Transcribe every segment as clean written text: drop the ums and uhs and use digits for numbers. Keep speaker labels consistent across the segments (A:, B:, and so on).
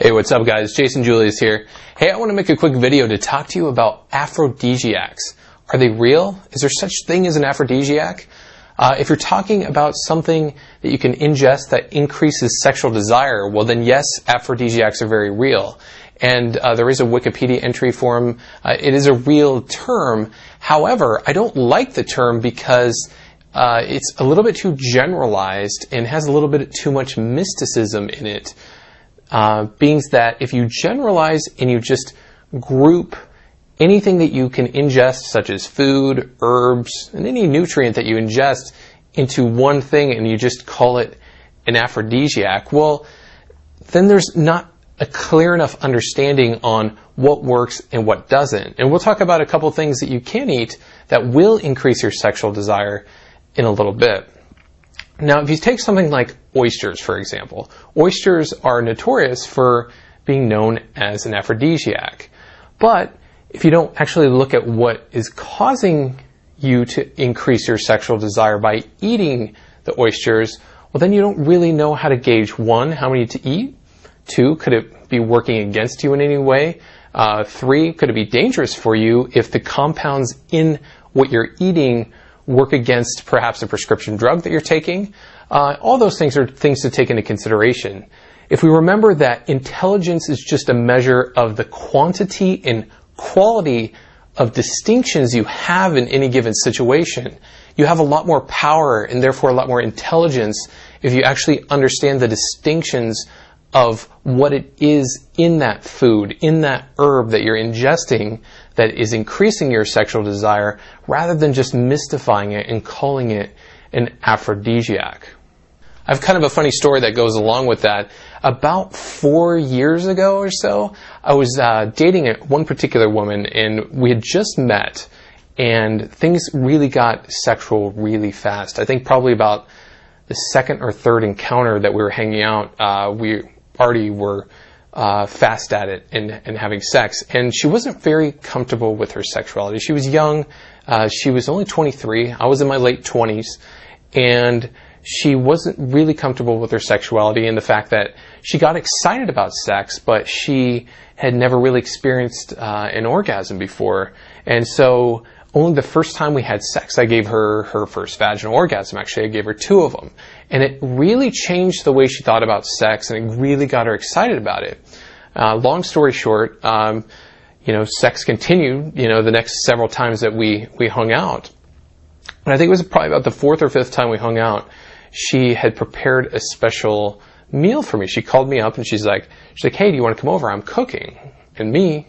A: Hey, what's up guys? Jason Julius here. Hey, I want to make a quick video to talk to you about aphrodisiacs. Are they real? Is there such thing as an aphrodisiac? If you're talking about something that you can ingest that increases sexual desire, well then yes, aphrodisiacs are very real. And there is a Wikipedia entry for them. It is a real term. However, I don't like the term because it's a little bit too generalized and has a little bit too much mysticism in it. Being that if you generalize and you just group anything that you can ingest, such as food, herbs, and any nutrient that you ingest into one thing and you just call it an aphrodisiac, well, then there's not a clear enough understanding on what works and what doesn't. And we'll talk about a couple things that you can eat that will increase your sexual desire in a little bit. Now, if you take something like oysters, for example, oysters are notorious for being known as an aphrodisiac. But if you don't actually look at what is causing you to increase your sexual desire by eating the oysters, well, then you don't really know how to gauge, one, how many to eat, two, could it be working against you in any way, three, could it be dangerous for you if the compounds in what you're eating work against perhaps a prescription drug that you're taking. All those things are things to take into consideration. If we remember that intelligence is just a measure of the quantity and quality of distinctions you have in any given situation, you have a lot more power and therefore a lot more intelligence if you actually understand the distinctions of what it is in that food, in that herb that you're ingesting that is increasing your sexual desire, rather than just mystifying it and calling it an aphrodisiac. I have kind of a funny story that goes along with that. About 4 years ago or so, I was dating one particular woman, and we had just met, and things really got sexual really fast. I think probably about the second or third encounter that we were hanging out, we already were fast at it and having sex. And she wasn't very comfortable with her sexuality. She was young. She was only 23. I was in my late 20s. And she wasn't really comfortable with her sexuality and the fact that she got excited about sex, but she had never really experienced an orgasm before. And so only the first time we had sex, I gave her her first vaginal orgasm. Actually, I gave her 2 of them. And it really changed the way she thought about sex, and it really got her excited about it. Long story short, sex continued, the next several times that we hung out. And I think it was probably about the 4th or 5th time we hung out, she had prepared a special meal for me. She called me up and she's like, hey, do you want to come over? I'm cooking. And me,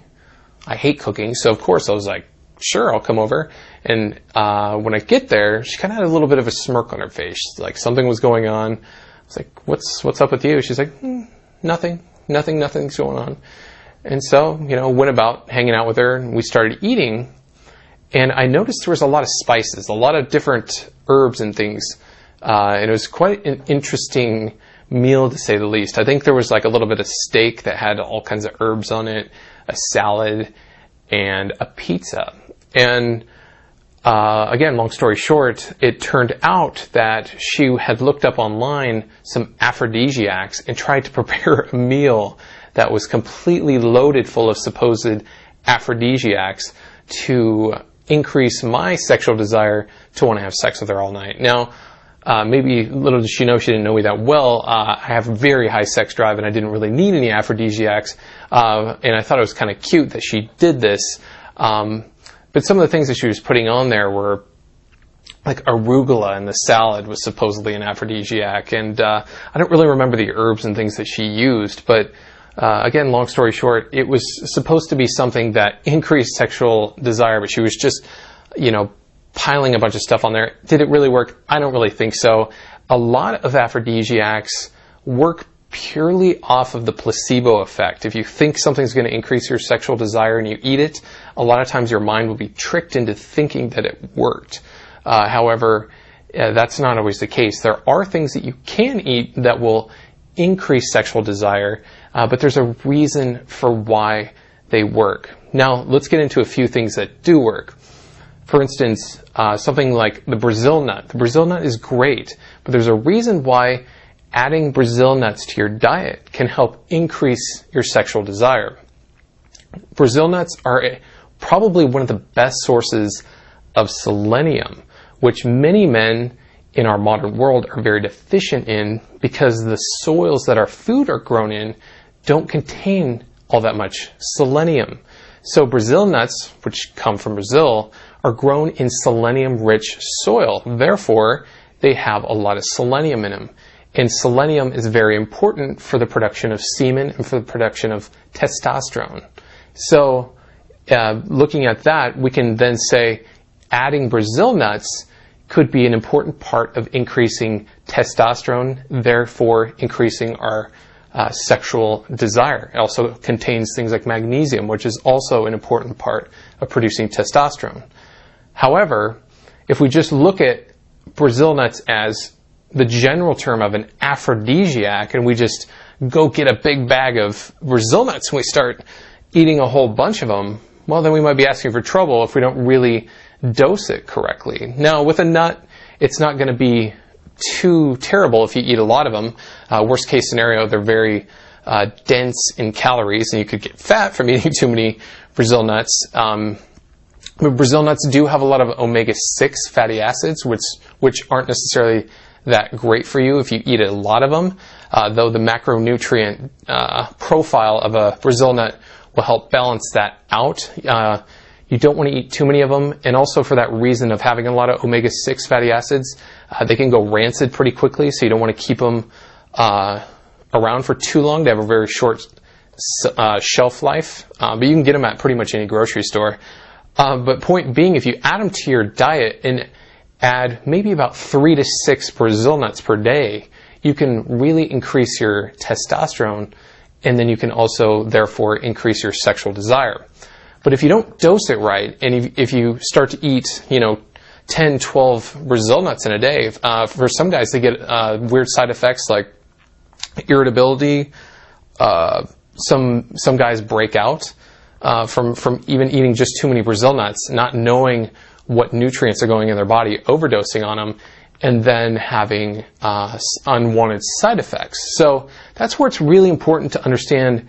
A: I hate cooking. So of course I was like, sure, I'll come over. And when I get there, she kind of had a little bit of a smirk on her face. Like something was going on. I was like, what's up with you? She's like, nothing's going on. And so, went about hanging out with her, and we started eating. And I noticed there was a lot of spices, a lot of different herbs and things. And it was quite an interesting meal, to say the least. I think there was like a little bit of steak that had all kinds of herbs on it, a salad, and a pizza. And again, long story short, it turned out that she had looked up online some aphrodisiacs and tried to prepare a meal that was completely loaded full of supposed aphrodisiacs to increase my sexual desire to want to have sex with her all night. Now, maybe little did she know, she didn't know me that well. I have a very high sex drive and I didn't really need any aphrodisiacs. And I thought it was kind of cute that she did this. But some of the things that she was putting on there were like arugula, and the salad was supposedly an aphrodisiac. And I don't really remember the herbs and things that she used. But again, long story short, it was supposed to be something that increased sexual desire, but she was just, piling a bunch of stuff on there. Did it really work? I don't really think so. A lot of aphrodisiacs work purely off of the placebo effect. If you think something's going to increase your sexual desire and you eat it, a lot of times your mind will be tricked into thinking that it worked. However, that's not always the case. There are things that you can eat that will increase sexual desire, but there's a reason for why they work. Now, let's get into a few things that do work. For instance, something like the Brazil nut. The Brazil nut is great, but there's a reason why adding Brazil nuts to your diet can help increase your sexual desire. Brazil nuts are probably one of the best sources of selenium, which many men in our modern world are very deficient in because the soils that our food are grown in don't contain all that much selenium. So Brazil nuts, which come from Brazil, are grown in selenium-rich soil. Therefore, they have a lot of selenium in them. And selenium is very important for the production of semen and for the production of testosterone. So looking at that, we can then say adding Brazil nuts could be an important part of increasing testosterone, therefore increasing our sexual desire. It also contains things like magnesium, which is also an important part of producing testosterone. However, if we just look at Brazil nuts as the general term of an aphrodisiac, and we just go get a big bag of Brazil nuts and we start eating a whole bunch of them, well, then we might be asking for trouble if we don't really dose it correctly. Now, with a nut, it's not going to be too terrible if you eat a lot of them. Worst case scenario, they're very dense in calories, and you could get fat from eating too many Brazil nuts. But Brazil nuts do have a lot of omega-6 fatty acids, which aren't necessarily that great for you if you eat a lot of them, though the macronutrient profile of a Brazil nut will help balance that out. You don't want to eat too many of them, and also for that reason of having a lot of omega-6 fatty acids, they can go rancid pretty quickly, so you don't want to keep them around for too long. They have a very short shelf life, but you can get them at pretty much any grocery store. But point being, if you add them to your diet and add maybe about 3 to 6 Brazil nuts per day, you can really increase your testosterone, and then you can also therefore increase your sexual desire. But if you don't dose it right, and if you start to eat, 10, 12 Brazil nuts in a day, for some guys they get weird side effects like irritability. Some guys break out from even eating just too many Brazil nuts, not knowing what nutrients are going in their body, overdosing on them, and then having unwanted side effects. So that's where it's really important to understand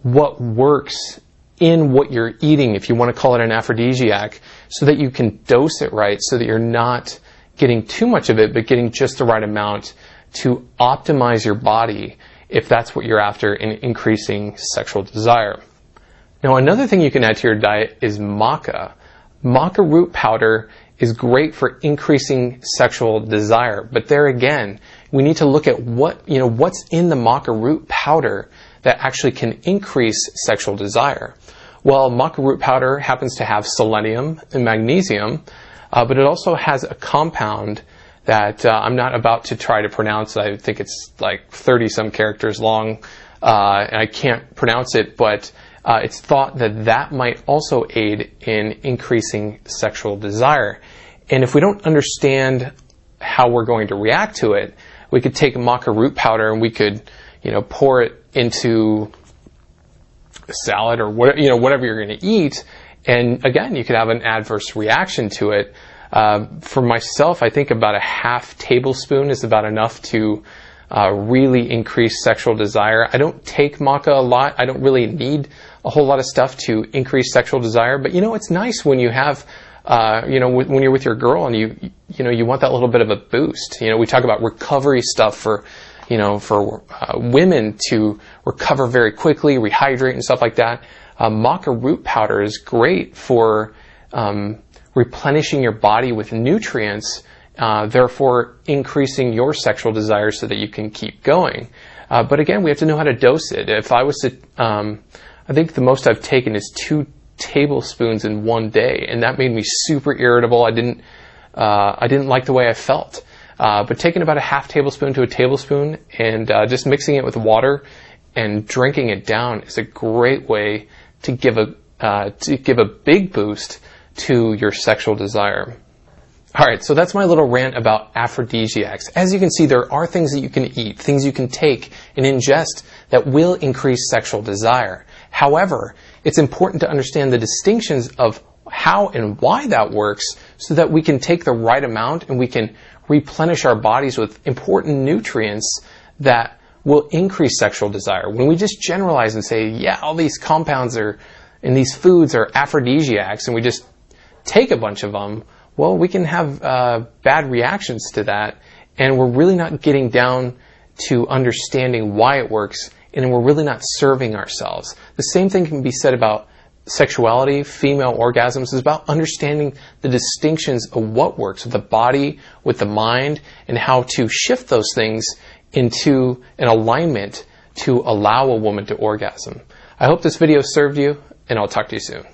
A: what works in what you're eating, if you want to call it an aphrodisiac, so that you can dose it right, so that you're not getting too much of it, but getting just the right amount to optimize your body if that's what you're after in increasing sexual desire. Now, another thing you can add to your diet is maca. Maca root powder is great for increasing sexual desire, but there again, we need to look at what's in the maca root powder that actually can increase sexual desire. Well, maca root powder happens to have selenium and magnesium, but it also has a compound that I'm not about to try to pronounce. I think it's like 30-some characters long, and I can't pronounce it, but it's thought that might also aid in increasing sexual desire. And if we don't understand how we're going to react to it, we could take maca root powder and we could, pour it into a salad or whatever you're going to eat. And again, you could have an adverse reaction to it. For myself, I think about a half tablespoon is about enough to really increase sexual desire. I don't take maca a lot. I don't really need a whole lot of stuff to increase sexual desire. But it's nice when you have, when you're with your girl and you want that little bit of a boost. We talk about recovery stuff for women to recover very quickly, rehydrate and stuff like that. Maca root powder is great for replenishing your body with nutrients, therefore increasing your sexual desire so that you can keep going. But again, we have to know how to dose it. If I was to, I think the most I've taken is 2 tablespoons in one day, and that made me super irritable. I didn't like the way I felt. But taking about a half tablespoon to a tablespoon and just mixing it with water and drinking it down is a great way to give a big boost to your sexual desire. All right, so that's my little rant about aphrodisiacs. As you can see, there are things that you can eat, things you can take and ingest that will increase sexual desire. However, it's important to understand the distinctions of how and why that works so that we can take the right amount and we can replenish our bodies with important nutrients that will increase sexual desire. When we just generalize and say, yeah, all these compounds are and these foods are aphrodisiacs, and we just take a bunch of them, well, we can have bad reactions to that, and we're really not getting down to understanding why it works, and we're really not serving ourselves. The same thing can be said about sexuality. Female orgasms is about understanding the distinctions of what works with the body, with the mind, and how to shift those things into an alignment to allow a woman to orgasm. I hope this video served you, and I'll talk to you soon.